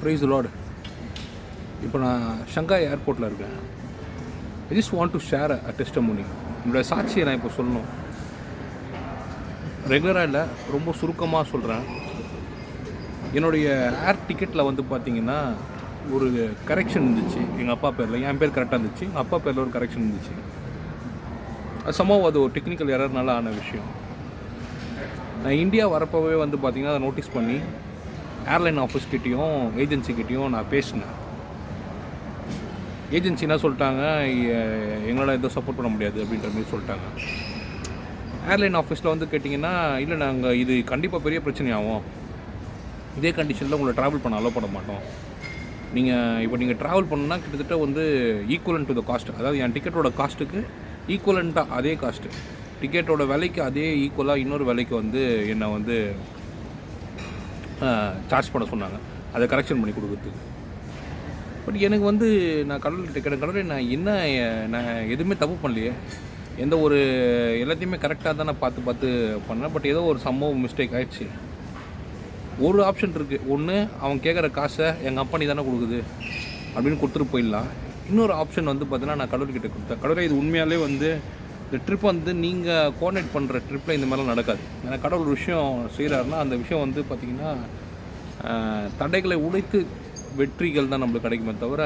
Price Lord. இப்போ நான் Shanghai ஏர்போர்ட்டில் இருக்கேன். I just want to share a testimony. என்னோடய சாட்சியை நான் இப்போ சொல்லணும். ரெகுலராக இல்லை, ரொம்ப சுருக்கமாக சொல்கிறேன். என்னுடைய ஏர் டிக்கெட்டில் வந்து பார்த்திங்கன்னா ஒரு கரெக்ஷன் இருந்துச்சு. எங்கள் அப்பா பேரில், என் பேர் கரெக்டாக இருந்துச்சு, எங்கள் அப்பா பேரில் ஒரு கரெக்ஷன் இருந்துச்சு. அது சம்பவம், அது ஒரு டெக்னிக்கல் எரர்னால ஆன விஷயம். நான் இந்தியா வரப்போவே வந்து பார்த்திங்கன்னா அதை நோட்டீஸ் பண்ணி ஏர்லைன் ஆஃபீஸ்கிட்டையும் ஏஜென்சிக்கிட்டையும் நான் பேசினேன். ஏஜென்சி என்ன சொல்லிட்டாங்க, எங்களால் எதுவும் சப்போர்ட் பண்ண முடியாது அப்படின்ற மாதிரி சொல்லிட்டாங்க. ஏர்லைன் ஆஃபீஸில் வந்து கேட்டிங்கன்னா, இல்லை நாங்கள் இது கண்டிப்பாக பெரிய பிரச்சனையாகும், இதே கண்டிஷனில் உங்களை ட்ராவல் பண்ண அலோவ் பண்ண மாட்டோம். நீங்கள் ட்ராவல் பண்ணணுன்னா கிட்டத்தட்ட வந்து ஈக்குவலன்ட் டு த காஸ்ட், அதாவது என் டிக்கெட்டோட காஸ்ட்டுக்கு ஈக்குவலண்ட்டாக அதே காஸ்ட்டு, டிக்கெட்டோட விலைக்கு அதே ஈக்குவலாக இன்னொரு விலைக்கு வந்து என்னை வந்து சார்ஜ் பண்ண சொன்னாங்க, அதை கரெக்ஷன் பண்ணி கொடுக்குறதுக்கு. பட் எனக்கு வந்து நான் கடவுள்கிட்ட கேட்டேன், கடவுளே நான் எதுவுமே தப்பு பண்ணலையே, எந்த ஒரு எல்லாத்தையுமே கரெக்டாக தான் நான் பார்த்து பண்ணேன். பட் ஏதோ ஒரு சம்பவம் மிஸ்டேக் ஆகிடுச்சு. ஒரு ஆப்ஷன் இருக்குது, ஒன்று அவன் கேட்குற காசை எங்கள் அப்பா நீ தானே கொடுக்குது அப்படின்னு கொடுத்துட்டு போயிடலாம். இன்னொரு ஆப்ஷன் வந்து பார்த்தீங்கன்னா நான் கடவுள்கிட்ட கொடுத்தேன், கடவுளே இது உண்மையாலே வந்து இந்த ட்ரிப் வந்து நீங்கள் கோஆர்டினேட் பண்ணுற ட்ரிப்பில் இந்த மாதிரிலாம் நடக்காது. ஏன்னா கடவுள் ஒரு விஷயம் செய்கிறாருன்னா அந்த விஷயம் வந்து பார்த்திங்கன்னா தடைகளை உடைத்து வெற்றிகள் தான் நம்மளுக்கு கிடைக்குமே தவிர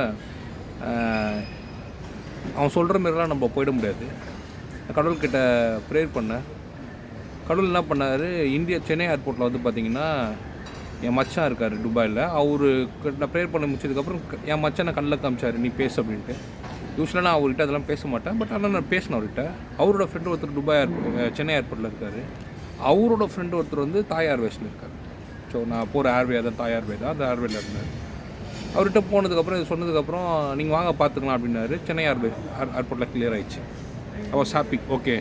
அவன் சொல்கிற மாதிரிலாம் நம்ம போயிட முடியாது. கடவுள்கிட்ட ப்ரேயர் பண்ணேன். கடவுள் என்ன பண்ணார், சென்னை ஏர்போர்ட்டில் வந்து பார்த்திங்கன்னா என் மச்சான் இருக்கார் துபாயில், நான் ப்ரேயர் பண்ண முடிச்சதுக்கப்புறம் என் மச்சானை கண்ணில் காமிச்சார், நீ பேசு அப்படின்ட்டு. யூஸ்வலாக நான் அவர்கிட்ட அதெல்லாம் பேச மாட்டேன், பட் ஆனால் நான் பேசினேன் அவர்கிட்ட. அவரோட ஃப்ரெண்டு ஒருத்தர் சென்னை ஏர்போர்ட்டில் இருக்கார், அவரோட ஃப்ரெண்டு ஒருத்தர் வந்து தாய் ஏர்வேஸில் இருக்கார். ஸோ நான் போகிற ஏர்வே தான் தாய் ஏர்வே தான், அந்த ஏர்வேயில் இருந்தார். அவர்கிட்ட போனதுக்கப்புறம் இது சொன்னதுக்கப்புறம் நீங்கள் வாங்க பார்த்துக்கலாம் அப்படின்னாரு. சென்னை ஏர்போர்ட்டில் கிளியர் ஆகிடுச்சு. அவர் ஹாப்பி, ஓகே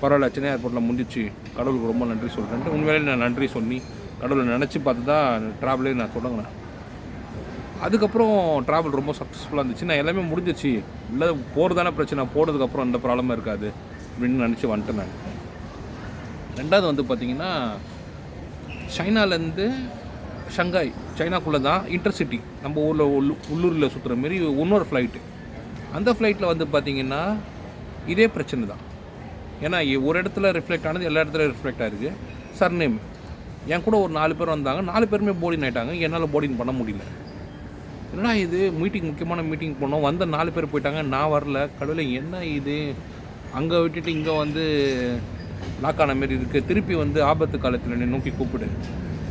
பரவாயில்ல, சென்னை ஏர்போர்ட்டில் முடிஞ்சிச்சு, கடவுளுக்கு ரொம்ப நன்றி சொல்கிறேன்ட்டு உண்மையிலே நான் நன்றி சொல்லி கடவுளை நினச்சி பார்த்து தான் ட்ராவலே நான் தொடங்கினேன். அதுக்கப்புறம் ட்ராவல் ரொம்ப சக்ஸஸ்ஃபுல்லாக இருந்துச்சு. நான் எல்லாமே முடிஞ்சிச்சு, இல்லை போகிறதான பிரச்சனை, போனதுக்கப்புறம் எந்த ப்ராப்ளமும் இருக்காது அப்படின்னு நினச்சி வந்துட்டேன் நான். ரெண்டாவது வந்து பார்த்திங்கன்னா சைனாலேருந்து ஷங்காய், சைனாக்குள்ளே தான் இன்டர்சிட்டி, நம்ம உள்ளூரில் சுற்றுற மாரி இன்னொரு ஃப்ளைட்டு. அந்த ஃப்ளைட்டில் வந்து பார்த்திங்கன்னா இதே பிரச்சனை தான். ஏன்னா ஒரு இடத்துல ரிஃப்ளெக்ட் ஆனது எல்லா இடத்துலையும் ரிஃப்ளெக்ட் ஆகிருக்கு. சர்நேம் என் கூட ஒரு 4 பேர் வந்தாங்க, 4 பேருமே போர்டின் ஆகிட்டாங்க, என்னால் போர்டின் பண்ண முடியல. என்னடா இது, முக்கியமான மீட்டிங் போனோம், வந்த 4 பேர் போயிட்டாங்க, நான் வரல, கடவுளே என்ன இது, அங்கே விட்டுட்டு இங்கே வந்து லாக் ஆன மாரி இருக்குது, திருப்பி வந்து ஆபத்து காலத்தில் என்னை நோக்கி கூப்பிடு,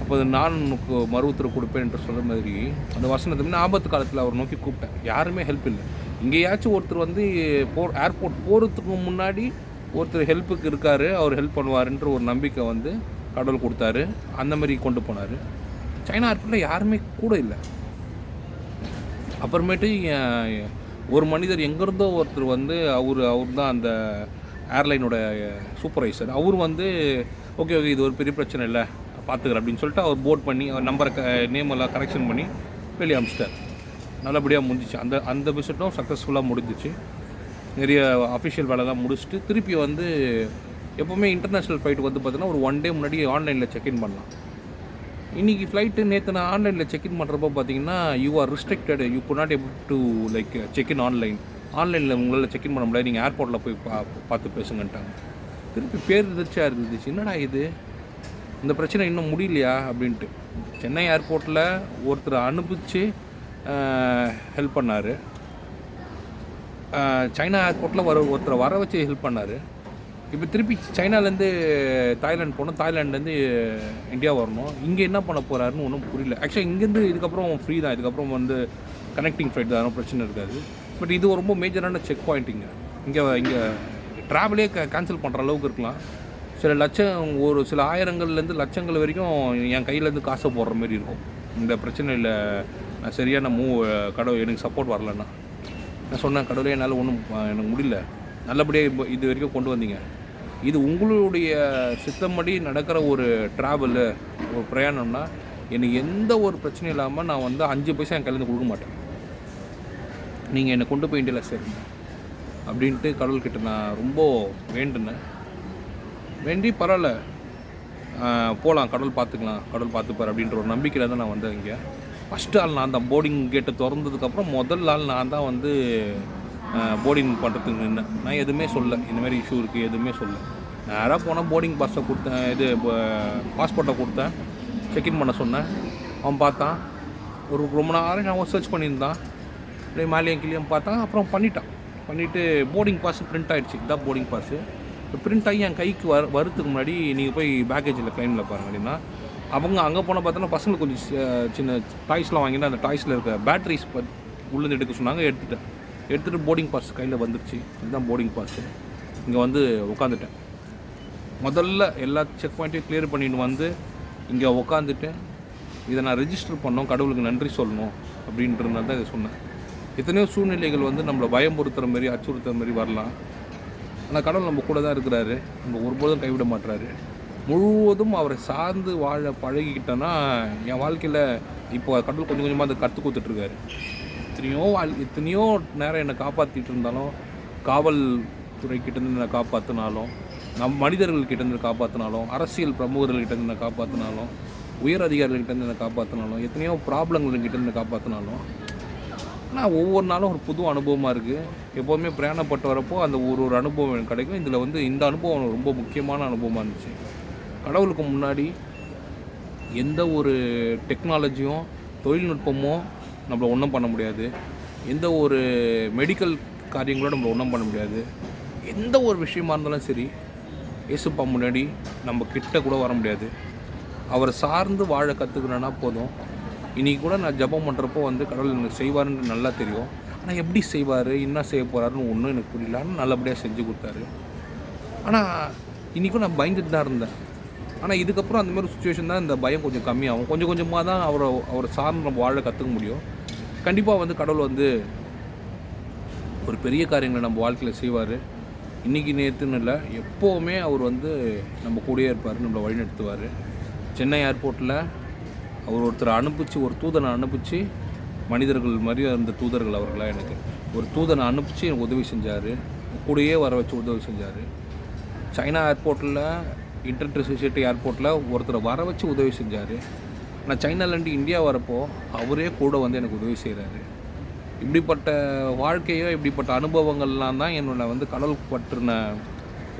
அப்போ நான் உனக்கு மறு உத்தரவு கொடுப்பேன் என்று சொல்கிற மாதிரி அந்த வசனத்தை ஆபத்து காலத்தில் அவர் நோக்கி கூப்பிட்டேன். யாருமே ஹெல்ப் இல்லை. இங்கேயாச்சும் ஒருத்தர் வந்து ஏர்போர்ட் போகிறதுக்கு முன்னாடி ஒருத்தர் ஹெல்ப்புக்கு இருக்கார், அவர் ஹெல்ப் பண்ணுவாருன்ற ஒரு நம்பிக்கை வந்து கடவுள் கொடுத்தாரு. அந்த மாதிரி கொண்டு போனார். சைனா ஏர்போர்ட்டில் யாருமே கூட இல்லை. அப்புறமேட்டு ஒரு மனிதர் எங்கேருந்தோ ஒருத்தர் வந்து அவர் தான் அந்த ஏர்லைனோட சூப்பர்வைசர். அவர் வந்து ஓகே இது ஒரு பெரிய பிரச்சனை இல்லை, பார்த்துக்கிறேன் அப்படின்னு சொல்லிட்டு அவர் போர்ட் பண்ணி அவர் நம்பரை நேம் எல்லாம் கரெக்ஷன் பண்ணி வெளியே அமிச்சிட்டார். நல்லபடியாக முடிஞ்சிச்சு. அந்த விசிட்டும் சக்ஸஸ்ஃபுல்லாக முடிஞ்சிச்சு. நிறைய அஃபிஷியல் வேலைலாம் முடிச்சுட்டு திருப்பி வந்து எப்போவுமே இன்டர்நேஷ்னல் ஃப்ளைட்டுக்கு வந்து பார்த்தீங்கன்னா ஒரு 1 டே முன்னாடி ஆன்லைனில் செக்இன் பண்ணலாம். இன்றைக்கி ஃப்ளைட்டு நேற்று நான் ஆன்லைனில் செக்இன் பண்ணுறப்போ பார்த்தீங்கன்னா you are restricted, you could not able to like check in ஆன்லைனில் உங்களால் செக்இன் பண்ண முடியாது, நீங்கள் ஏர்போர்ட்டில் போய் பார்த்து பேசுங்கன்ட்டாங்க. திருப்பி பேர் எதிர்ச்சியாக இருந்துச்சு, என்னடா இது, இந்த பிரச்சனை இன்னும் முடியலையா அப்படின்ட்டு. சென்னை ஏர்போர்ட்டில் ஒருத்தர் அனுப்பிச்சு ஹெல்ப் பண்ணார், சைனா ஏர்போர்ட்டில் ஒருத்தரை வர வச்சு ஹெல்ப் பண்ணார். இப்போ திருப்பி சைனாலேருந்து தாய்லாந்து போகணும், தாய்லாண்ட்லேருந்து இந்தியா வரணும், இங்கே என்ன பண்ண போகிறாருன்னு ஒன்றும் புரியல. ஆக்சுவலாக இங்கேருந்து இதுக்கப்புறம் ஃப்ரீ தான், இதுக்கப்புறம் வந்து கனெக்டிங் ஃப்ளைட் தான், பிரச்சனை இருக்காது. பட் இது ரொம்ப மேஜரான செக் பாயிண்ட்டுங்க. இங்கே ட்ராவலே கேன்சல் பண்ணுற அளவுக்கு இருக்கலாம். சில லட்சம், ஒரு சில ஆயிரங்கள்லேருந்து லட்சங்கள் வரைக்கும் என் கையிலேருந்து காசை போடுற மாதிரி இருக்கும். இந்த பிரச்சனையில் நான் சரியான கடவுள் எனக்கு சப்போர்ட் வரலன்னா நான் சொன்னேன், கடவுளே என்னால் ஒன்றும் எனக்கு முடியல, நல்லபடியாக இது வரைக்கும் கொண்டு வந்தீங்க, இது உங்களுடைய சித்தம்படி நடக்கிற ஒரு ட்ராவலு, ஒரு பிரயாணம்னா எனக்கு எந்த ஒரு பிரச்சனையும் இல்லாமல் நான் வந்து 5 பைசா என் கையிலேருந்து கொடுக்க மாட்டேன், நீங்கள் என்னை கொண்டு போய் இண்டியாவில் சேருங்க அப்படின்ட்டு கடவுள்கிட்ட நான் ரொம்ப வேண்டி பரவாயில்ல போகலாம், கடவுள் பார்த்துக்கலாம், கடவுள் பார்த்துப்பார் அப்படின்ற ஒரு நம்பிக்கையில் தான் நான் வந்தேன் இங்கே. ஃபஸ்ட்டு ஆள் நான் தான். போர்டிங் கேட்டு திறந்ததுக்கப்புறம் முதல் ஆள் நான் தான் வந்து போர்டிங் பண்ணுறதுக்கு நின்னேன். நான் எதுவுமே சொல்ல, இந்தமாதிரி இஷ்யூ இருக்குது எதுவுமே சொல்ல. நேராக போனால் போர்டிங் பாஸை கொடுத்தேன், இது பாஸ்போர்ட்டை கொடுத்தேன், செக்இன் பண்ண சொன்னேன். அவன் பார்த்தான், ரொம்ப நேரம் நான் சர்ச் பண்ணியிருந்தான். அப்படியே மேலேயும் கீழேயும் பார்த்தான், அப்புறம் பண்ணிவிட்டு போர்டிங் பாஸ் பிரிண்ட் ஆகிடுச்சு. இதுதான் போர்டிங் பாஸு. பிரிண்ட் ஆகி என் கைக்கு வரத்துக்கு முன்னாடி நீங்கள் போய் பேக்கேஜில் க்ளைமில் பாருங்க அப்படின்னா, அவங்க அங்கே போனால் பார்த்தோன்னா பசங்களுக்கு கொஞ்சம் சின்ன டாய்ஸ்லாம் வாங்கிட்டு அந்த டாய்ஸில் இருக்க பேட்ரிஸ் உள்ளே எடுக்க சொன்னாங்க. எடுத்துகிட்டு போர்டிங் பாஸ் கையில் வந்துருச்சு. இதுதான் போர்டிங் பாஸு. இங்கே வந்து உட்காந்துட்டேன். முதல்ல எல்லா செக் பாயிண்ட்டையும் கிளியர் பண்ணிட்டு வந்து இங்கே உட்காந்துட்டு இதை நான் ரெஜிஸ்டர் பண்ணோம், கடவுளுக்கு நன்றி சொல்லணும் அப்படின்றதுனால தான் இதை சொன்னேன். எத்தனையோ சூழ்நிலைகள் வந்து நம்மளை பயம்படுத்துகிற மாதிரி அச்சுறுத்துற மாதிரி வரலாம். ஆனால் கடவுள் நம்ம கூட தான் இருக்கிறாரு. நம்ம ஒருபோதும் கைவிட மாட்டுறாரு. முழுவதும் அவரை சார்ந்து வாழ பழகிக்கிட்டேன்னா என் வாழ்க்கையில் இப்போ கடவுள் கொஞ்சம் கொஞ்சமாக அதை கற்றுக் கொடுத்துட்ருக்காரு. எத்தனையோ நேரம் என்னை காப்பாற்றிட்டு இருந்தாலும், காவல்துறைக்கிட்டேருந்து என்னை காப்பாற்றினாலும், மனிதர்கள்கிட்டேருந்து காப்பாற்றினாலும், அரசியல் பிரமுகர்கள்கிட்டேருந்து என்னை காப்பாற்றினாலும், உயர் அதிகாரிகள்கிட்டேருந்து என்னை காப்பாற்றினாலும், எத்தனையோ ப்ராப்ளங்கள்கிட்டேருந்து காப்பாற்றினாலும், ஆனால் ஒவ்வொரு நாளும் ஒரு புது அனுபவமாக இருக்குது. எப்போதுமே பிரயாணப்பட்டு வரப்போ அந்த ஒரு அனுபவம் எனக்கு கிடைக்கும். இதில் வந்து இந்த அனுபவம் ரொம்ப முக்கியமான அனுபவமாக இருந்துச்சு. கடவுளுக்கு முன்னாடி எந்த ஒரு டெக்னாலஜியும் தொழில்நுட்பமோ நம்மளை ஒன்றும் பண்ண முடியாது. எந்த ஒரு மெடிக்கல் காரியங்களோட நம்மளை ஒன்றும் பண்ண முடியாது. எந்த ஒரு விஷயமா இருந்தாலும் சரி, இயேசுப்பா முன்னாடி நம்ம கிட்ட கூட வர முடியாது. அவரை சார்ந்து வாழ கற்றுக்கிறேன்னா போதும். இன்றைக்கி கூட நான் ஜெபம் பண்ணுறப்போ வந்து கடவுள் எனக்கு செய்வாருன்னு நல்லா தெரியும். ஆனால் எப்படி செய்வார், என்ன செய்ய போகிறாருன்னு ஒன்றும் எனக்கு புரியலான்னு நல்லபடியாக செஞ்சு கொடுத்தாரு. ஆனால் இன்றைக்கும் நான் பயந்துட்டு தான் இருந்தேன். ஆனால் இதுக்கப்புறம் அந்தமாதிரி சுச்சுவேஷன் தான் இந்த பயம் கொஞ்சம் கம்மியாகும். கொஞ்சம் கொஞ்சமாக தான் அவரை சார்ந்து நம்ம வாழ கற்றுக்க முடியும். கண்டிப்பாக வந்து கடவுள் வந்து ஒரு பெரிய காரியங்களை நம்ம வாழ்க்கையில் செய்வார். இன்றைக்கி நேற்றுன்னு இல்லை, எப்போவுமே அவர் வந்து நம்ம கூடயே இருப்பார், நம்மளை வழிநடத்துவார். சென்னை ஏர்போர்ட்டில் அவர் ஒருத்தரை அனுப்பிச்சு, ஒரு தூதனை அனுப்பிச்சு, மனிதர்கள் மாதிரி அந்த தூதர்கள் அவர்களாக எனக்கு ஒரு தூதனை அனுப்பிச்சு எனக்கு உதவி செஞ்சார். கூடயே வர வச்சு உதவி செஞ்சார். சைனா ஏர்போர்ட்டில், இன்டர்சிட்டி ஏர்போர்ட்டில் ஒருத்தரை வர வச்சு உதவி செஞ்சார். நான் சைனாலேருந்து இந்தியா வரப்போ அவரே கூட வந்து எனக்கு உதவி செய்கிறாரு. இப்படிப்பட்ட வாழ்க்கையோ இப்படிப்பட்ட அனுபவங்கள்லாம் தான் என்னோட வந்து கடவுள் பற்றின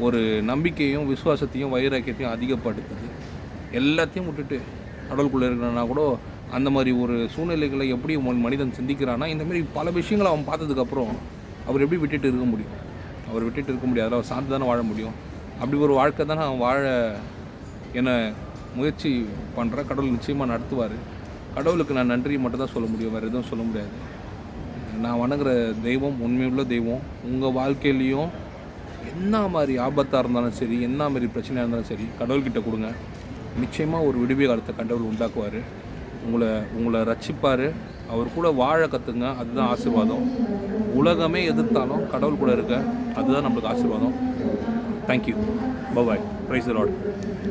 ஒரு நம்பிக்கையும் விசுவாசத்தையும் வைராக்கியத்தையும் அதிகப்படுத்துது. எல்லாத்தையும் விட்டுட்டு கடவுளுக்குள்ளே இருக்கிறனா கூட அந்த மாதிரி ஒரு சூழ்நிலைகளை எப்படி மனிதன் சிந்திக்கிறான்னா, இந்தமாரி பல விஷயங்களை அவன் பார்த்ததுக்கப்புறம் அவர் எப்படி விட்டுட்டு இருக்க முடியும்? அவர் விட்டுட்டு இருக்க முடியாது. அவர் சார்ந்து தானே வாழ முடியும். அப்படி ஒரு வாழ்க்கை தானே அவன் வாழ என்னை முயற்சி பண்ணுற கடவுள் நிச்சயமாக நடத்துவார். கடவுளுக்கு நான் நன்றி மட்டும் தான் சொல்ல முடியும், வேறு எதுவும் சொல்ல முடியாது. நான் வணங்குற தெய்வம் உண்மையுள்ள தெய்வம். உங்கள் வாழ்க்கையிலையும் என்ன மாதிரி ஆபத்தாக இருந்தாலும் சரி, என்ன மாதிரி பிரச்சனையாக இருந்தாலும் சரி, கடவுள்கிட்ட கொடுங்க. நிச்சயமாக ஒரு விடுவி காலத்தை கடவுள் உண்டாக்குவார். உங்களை ரட்சிப்பார். அவர் கூட வாழ கற்றுங்க. அதுதான் ஆசீர்வாதம். உலகமே எதிர்த்தாலும் கடவுள் கூட இருக்க, அதுதான் நம்மளுக்கு ஆசீர்வாதம். Thank you. Bye. Praise the Lord.